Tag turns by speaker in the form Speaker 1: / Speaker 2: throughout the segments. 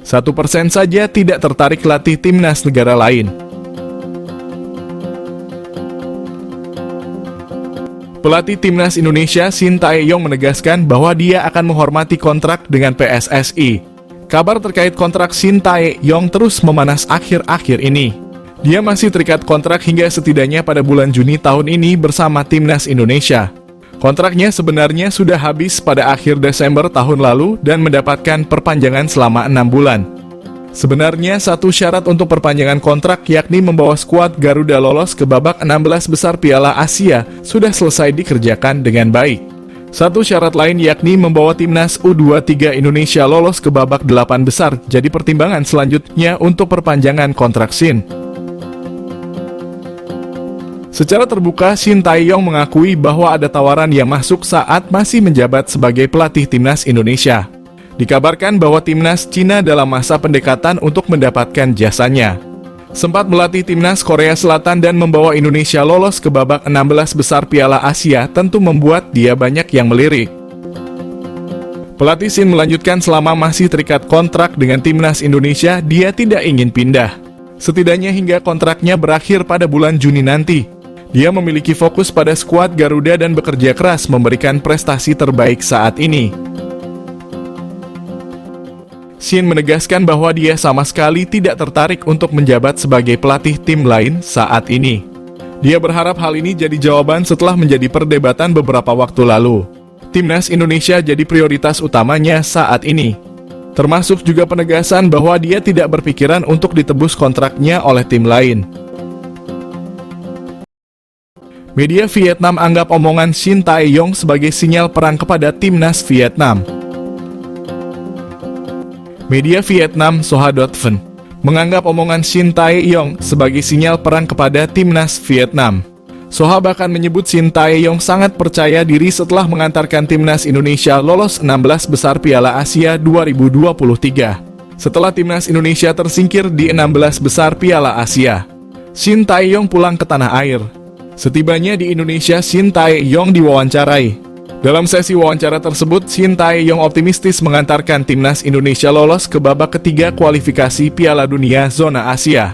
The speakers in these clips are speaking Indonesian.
Speaker 1: 1% saja tidak tertarik latih timnas negara lain. Pelatih timnas Indonesia Shin Tae-yong menegaskan bahwa dia akan menghormati kontrak dengan PSSI. Kabar terkait kontrak Shin Tae-yong terus memanas akhir-akhir ini. Dia masih terikat kontrak hingga setidaknya pada bulan Juni tahun ini bersama timnas Indonesia. Kontraknya sebenarnya sudah habis pada akhir Desember tahun lalu dan mendapatkan perpanjangan selama 6 bulan. Sebenarnya satu syarat untuk perpanjangan kontrak yakni membawa skuad Garuda lolos ke babak 16 besar Piala Asia sudah selesai dikerjakan dengan baik. Satu syarat lain yakni membawa timnas U23 Indonesia lolos ke babak 8 besar jadi pertimbangan selanjutnya untuk perpanjangan kontrak Shin. Secara terbuka, Shin Tae-yong mengakui bahwa ada tawaran yang masuk saat masih menjabat sebagai pelatih timnas Indonesia. Dikabarkan bahwa timnas Cina dalam masa pendekatan untuk mendapatkan jasanya. Sempat melatih timnas Korea Selatan dan membawa Indonesia lolos ke babak 16 besar Piala Asia tentu membuat dia banyak yang melirik. Pelatih Shin melanjutkan selama masih terikat kontrak dengan timnas Indonesia, dia tidak ingin pindah. Setidaknya hingga kontraknya berakhir pada bulan Juni nanti. Dia memiliki fokus pada skuad Garuda dan bekerja keras memberikan prestasi terbaik saat ini. Shin menegaskan bahwa dia sama sekali tidak tertarik untuk menjabat sebagai pelatih tim lain saat ini. Dia berharap hal ini jadi jawaban setelah menjadi perdebatan beberapa waktu lalu. Timnas Indonesia jadi prioritas utamanya saat ini. Termasuk juga penegasan bahwa dia tidak berpikiran untuk ditebus kontraknya oleh tim lain. Media Vietnam anggap omongan Shin Tae-yong sebagai sinyal perang kepada timnas Vietnam. Media Vietnam Soha.vn menganggap omongan Shin Tae-yong sebagai sinyal perang kepada timnas Vietnam. Soha bahkan menyebut Shin Tae-yong sangat percaya diri setelah mengantarkan timnas Indonesia lolos 16 besar Piala Asia 2023. Setelah timnas Indonesia tersingkir di 16 besar Piala Asia, Shin Tae-yong pulang ke tanah air. Setibanya di Indonesia, Shin Tae-yong diwawancarai. Dalam sesi wawancara tersebut, Shin Tae-yong optimistis mengantarkan timnas Indonesia lolos ke babak ketiga kualifikasi Piala Dunia Zona Asia.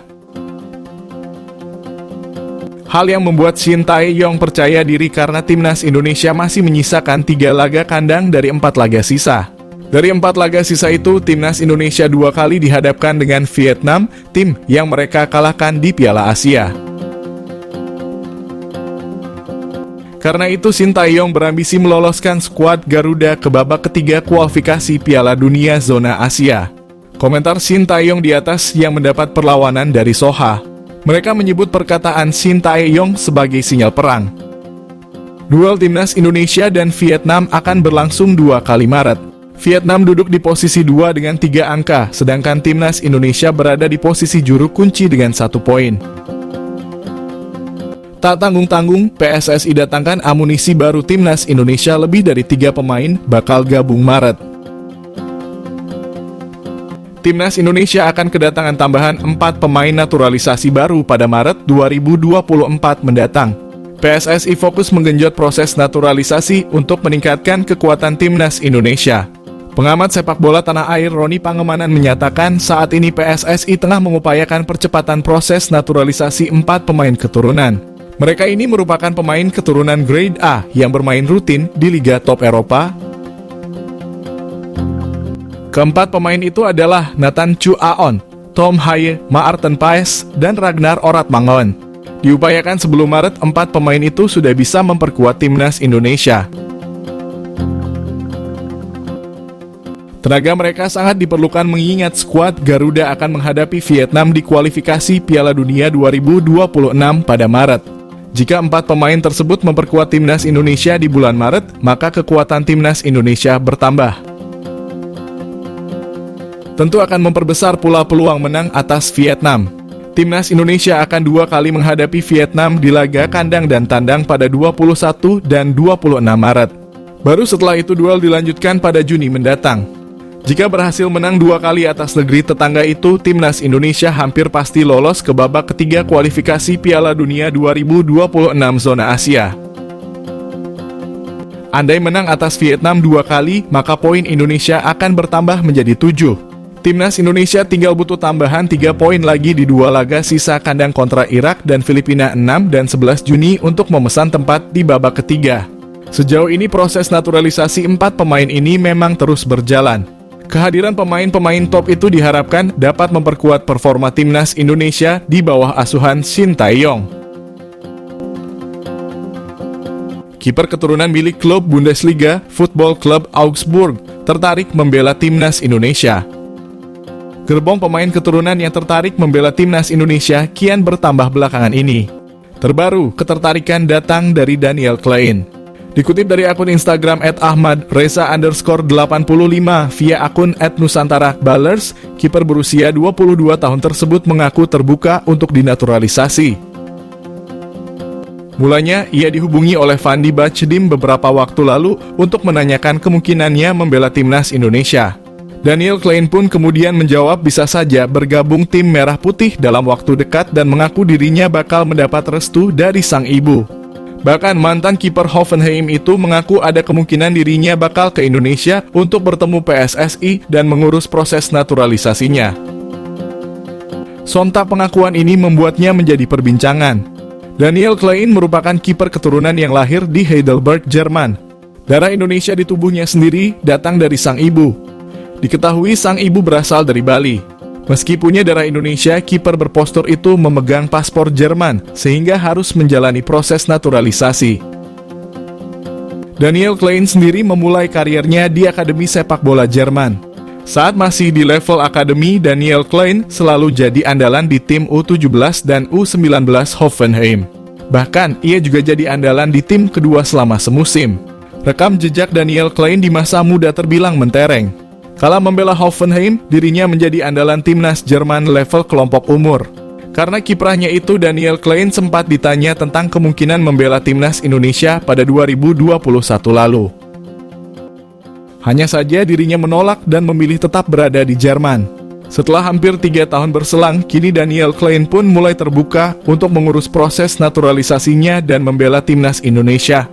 Speaker 1: Hal yang membuat Shin Tae-yong percaya diri karena timnas Indonesia masih menyisakan 3 laga kandang dari 4 laga sisa. Dari 4 laga sisa itu, timnas Indonesia 2 kali dihadapkan dengan Vietnam, tim yang mereka kalahkan di Piala Asia. Karena itu, Shin Tae-yong berambisi meloloskan skuad Garuda ke babak ketiga kualifikasi Piala Dunia Zona Asia. Komentar Shin Tae-yong di atas yang mendapat perlawanan dari Soha. Mereka menyebut perkataan Shin Tae-yong sebagai sinyal perang. Duel timnas Indonesia dan Vietnam akan berlangsung 2 kali Maret. Vietnam duduk di posisi 2 dengan 3 angka, sedangkan timnas Indonesia berada di posisi juru kunci dengan 1 poin. Tak tanggung-tanggung, PSSI datangkan amunisi baru timnas Indonesia, lebih dari 3 pemain bakal gabung Maret. Timnas Indonesia akan kedatangan tambahan 4 pemain naturalisasi baru pada Maret 2024 mendatang. PSSI fokus menggenjot proses naturalisasi untuk meningkatkan kekuatan timnas Indonesia. Pengamat sepak bola tanah air Roni Pangemanan menyatakan saat ini PSSI tengah mengupayakan percepatan proses naturalisasi 4 pemain keturunan. Mereka ini merupakan pemain keturunan grade A yang bermain rutin di Liga Top Eropa. Keempat pemain itu adalah Nathan Chu Aon, Tom Haye, Maarten Paes, dan Ragnar Oratmangon. Diupayakan sebelum Maret, 4 pemain itu sudah bisa memperkuat timnas Indonesia. Tenaga mereka sangat diperlukan mengingat skuad Garuda akan menghadapi Vietnam di kualifikasi Piala Dunia 2026 pada Maret. Jika 4 pemain tersebut memperkuat timnas Indonesia di bulan Maret, maka kekuatan timnas Indonesia bertambah. Tentu akan memperbesar pula peluang menang atas Vietnam. Timnas Indonesia akan 2 kali menghadapi Vietnam di laga kandang dan tandang pada 21 dan 26 Maret. Baru setelah itu duel dilanjutkan pada Juni mendatang. Jika berhasil menang 2 kali atas negeri tetangga itu, timnas Indonesia hampir pasti lolos ke babak ketiga kualifikasi Piala Dunia 2026 Zona Asia. Andai menang atas Vietnam 2 kali, maka poin Indonesia akan bertambah menjadi 7. Timnas Indonesia tinggal butuh tambahan 3 poin lagi di 2 laga sisa kandang kontra Irak dan Filipina 6 dan 11 Juni untuk memesan tempat di babak ketiga. Sejauh ini proses naturalisasi 4 pemain ini memang terus berjalan. Kehadiran pemain-pemain top itu diharapkan dapat memperkuat performa Timnas Indonesia di bawah asuhan Shin Tae-yong. Kiper keturunan milik klub Bundesliga, Football Club Augsburg, tertarik membela Timnas Indonesia. Gerbong pemain keturunan yang tertarik membela Timnas Indonesia kian bertambah belakangan ini. Terbaru, ketertarikan datang dari Daniel Klein. Dikutip dari akun Instagram @ahmadreza_85 via akun @nusantara_ballers, kiper berusia 22 tahun tersebut mengaku terbuka untuk dinaturalisasi. Mulanya, ia dihubungi oleh Fandi Bachdim beberapa waktu lalu untuk menanyakan kemungkinannya membela Timnas Indonesia. Daniel Klein pun kemudian menjawab bisa saja bergabung tim Merah Putih dalam waktu dekat dan mengaku dirinya bakal mendapat restu dari sang ibu. Bahkan mantan kiper Hoffenheim itu mengaku ada kemungkinan dirinya bakal ke Indonesia untuk bertemu PSSI dan mengurus proses naturalisasinya. Sontak pengakuan ini membuatnya menjadi perbincangan. Daniel Klein merupakan kiper keturunan yang lahir di Heidelberg, Jerman. Darah Indonesia di tubuhnya sendiri datang dari sang ibu. Diketahui sang ibu berasal dari Bali. Meski punya darah Indonesia, kiper berpostur itu memegang paspor Jerman, sehingga harus menjalani proses naturalisasi. Daniel Klein sendiri memulai karirnya di Akademi Sepak Bola Jerman. Saat masih di level akademi, Daniel Klein selalu jadi andalan di tim U17 dan U19 Hoffenheim. Bahkan, ia juga jadi andalan di tim kedua selama semusim. Rekam jejak Daniel Klein di masa muda terbilang mentereng. Kala membela Hoffenheim, dirinya menjadi andalan timnas Jerman level kelompok umur. Karena kiprahnya itu, Daniel Klein sempat ditanya tentang kemungkinan membela timnas Indonesia pada 2021 lalu. Hanya saja dirinya menolak dan memilih tetap berada di Jerman. Setelah hampir 3 tahun berselang, kini Daniel Klein pun mulai terbuka untuk mengurus proses naturalisasinya dan membela timnas Indonesia.